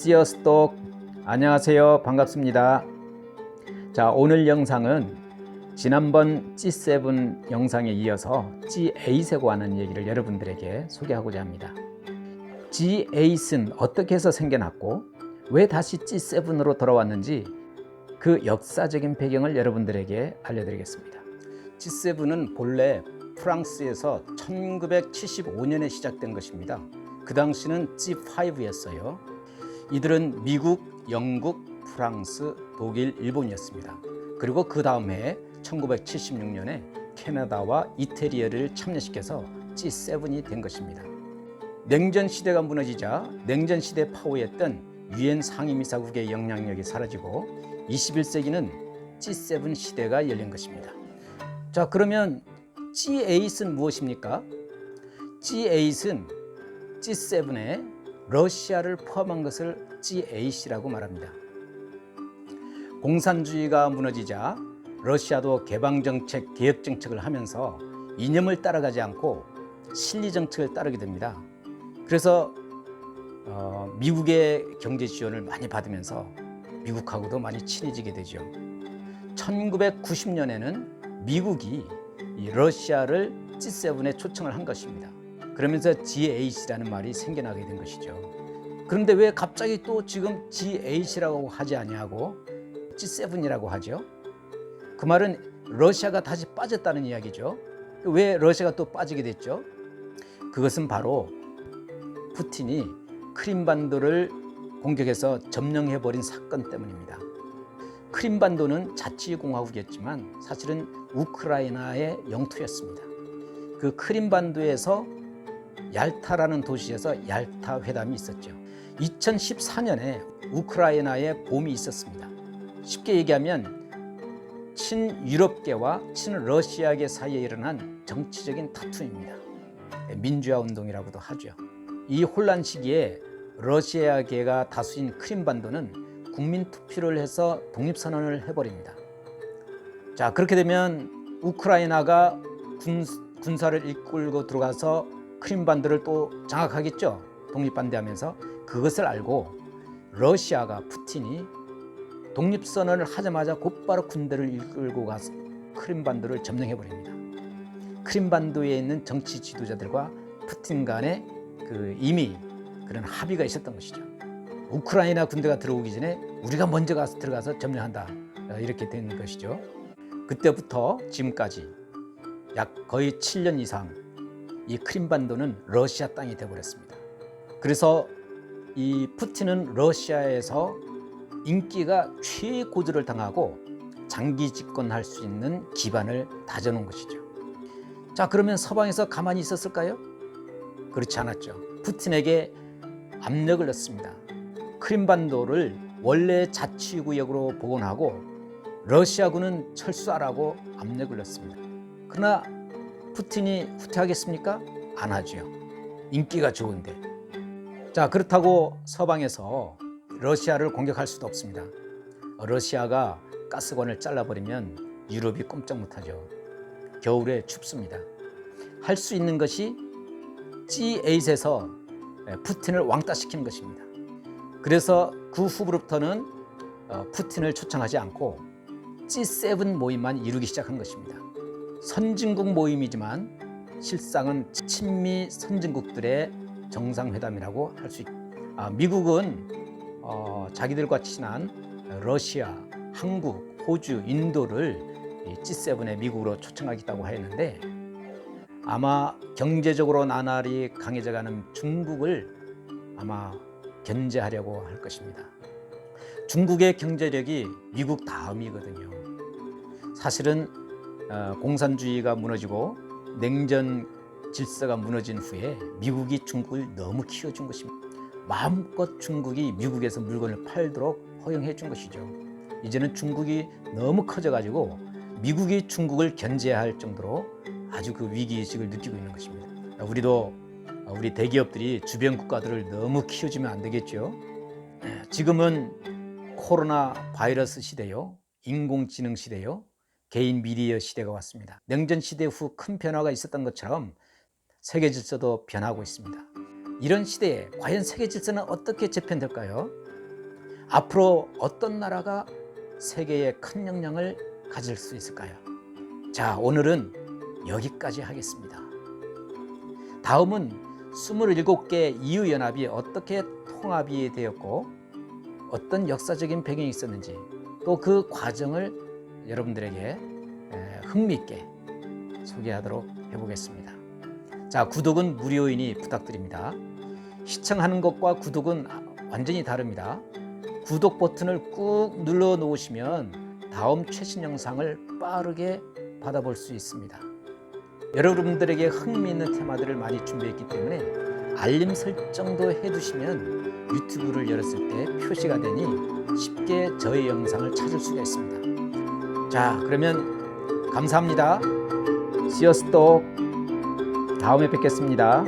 시어스톡 안녕하세요. 반갑습니다. 자, 오늘 영상은 지난번 G7 영상에 이어서 G8에 관한 얘기를 여러분들에게 소개하고자 합니다. G8은 어떻게 해서 생겨났고 왜 다시 G7으로 돌아왔는지 그 역사적인 배경을 여러분들에게 알려드리겠습니다. G7은 본래 프랑스에서 1975년에 시작된 것입니다. 그 당시는 G5였어요. 이들은 미국, 영국, 프랑스, 독일, 일본이었습니다. 그리고 그 다음 해 1976년에 캐나다와 이태리를 참여시켜서 G7이 된 것입니다. 냉전 시대가 무너지자 냉전 시대 파워였던 유엔 상임이사국의 영향력이 사라지고 21세기는 G7 시대가 열린 것입니다. 자, 그러면 G8은 무엇입니까? G8은 G7에 러시아를 포함한 것을 G8이라고 말합니다. 공산주의가 무너지자 러시아도 개방정책, 개혁정책을 하면서 이념을 따라가지 않고 실리정책을 따르게 됩니다. 그래서 미국의 경제 지원을 많이 받으면서 미국하고도 많이 친해지게 되죠. 1990년에는 미국이 이 러시아를 G7에 초청을 한 것입니다. 그러면서 G8이라는 말이 생겨나게 된 것이죠. 그런데 왜 갑자기 또 지금 G8이라고 하지 아니하고 G7이라고 하죠? 그 말은 러시아가 다시 빠졌다는 이야기죠. 왜 러시아가 또 빠지게 됐죠? 그것은 바로 푸틴이 크림반도를 공격해서 점령해버린 사건 때문입니다. 크림반도는 자치공화국이었지만 사실은 우크라이나의 영토였습니다. 그 크림반도에서 얄타라는 도시에서 얄타 회담이 있었죠. 2014년에 우크라이나에 봄이 있었습니다. 쉽게 얘기하면 친유럽계와 친러시아계 사이에 일어난 정치적인 다툼입니다. 민주화 운동이라고도 하죠. 이 혼란 시기에 러시아계가 다수인 크림반도는 국민투표를 해서 독립선언을 해버립니다. 자, 그렇게 되면 우크라이나가 군사를 이끌고 들어가서 크림반도를 또 장악하겠죠. 독립반대하면서. 그것을 알고 러시아가 푸틴이 독립선언을 하자마자 곧바로 군대를 이끌고 가서 크림반도를 점령해버립니다. 크림반도에 있는 정치 지도자들과 푸틴 간에 이미 그런 합의가 있었던 것이죠. 우크라이나 군대가 들어오기 전에 우리가 먼저 들어가서 점령한다. 이렇게 된 것이죠. 그때부터 지금까지 약 거의 7년 이상 이 크림반도는 러시아 땅이 되어버렸습니다. 그래서 이 푸틴은 러시아에서 인기가 최고조를 당하고 장기 집권할 수 있는 기반을 다져놓은 것이죠. 자, 그러면 서방에서 가만히 있었을까요? 그렇지 않았죠. 푸틴에게 압력을 넣습니다. 크림반도를 원래 자치구역으로 복원하고 러시아군은 철수하라고 압력을 넣습니다. 그러나 푸틴이 후퇴하겠습니까? 안 하죠. 인기가 좋은데. 자, 그렇다고 서방에서 러시아를 공격할 수도 없습니다. 러시아가 가스관을 잘라버리면 유럽이 꼼짝 못하죠. 겨울에 춥습니다. 할 수 있는 것이 G8에서 푸틴을 왕따시키는 것입니다. 그래서 그 후부터는 푸틴을 초청하지 않고 G7 모임만 이루기 시작한 것입니다. 선진국 모임이지만 실상은 친미 선진국들의 정상회담이라고 할 수 있습니다. 미국은 자기들과 친한 러시아, 한국, 호주, 인도를 G7에 미국으로 초청하겠다고 했는데 아마 경제적으로 나날이 강해져가는 중국을 아마 견제하려고 할 것입니다. 중국의 경제력이 미국 다음이거든요. 사실은 공산주의가 무너지고 냉전 질서가 무너진 후에 미국이 중국을 너무 키워준 것입니다. 마음껏 중국이 미국에서 물건을 팔도록 허용해 준 것이죠. 이제는 중국이 너무 커져가지고 미국이 중국을 견제할 정도로 아주 그 위기의식을 느끼고 있는 것입니다. 우리도 우리 대기업들이 주변 국가들을 너무 키워주면 안 되겠죠. 지금은 코로나 바이러스 시대요, 인공지능 시대요, 개인 미디어 시대가 왔습니다. 냉전 시대 후 큰 변화가 있었던 것처럼 세계 질서도 변하고 있습니다. 이런 시대에 과연 세계 질서는 어떻게 재편될까요? 앞으로 어떤 나라가 세계에 큰 영향을 가질 수 있을까요? 자, 오늘은 여기까지 하겠습니다. 다음은 27개 EU연합이 어떻게 통합이 되었고 어떤 역사적인 배경이 있었는지 또 그 과정을 여러분들에게 흥미있게 소개하도록 해보겠습니다. 자, 구독은 무료이니 부탁드립니다. 시청하는 것과 구독은 완전히 다릅니다. 구독 버튼을 꾹 눌러 놓으시면 다음 최신 영상을 빠르게 받아볼 수 있습니다. 여러분들에게 흥미있는 테마들을 많이 준비했기 때문에 알림 설정도 해두시면 유튜브를 열었을 때 표시가 되니 쉽게 저의 영상을 찾을 수가 있습니다. 자, 그러면 감사합니다. 시어스톡 다음에 뵙겠습니다.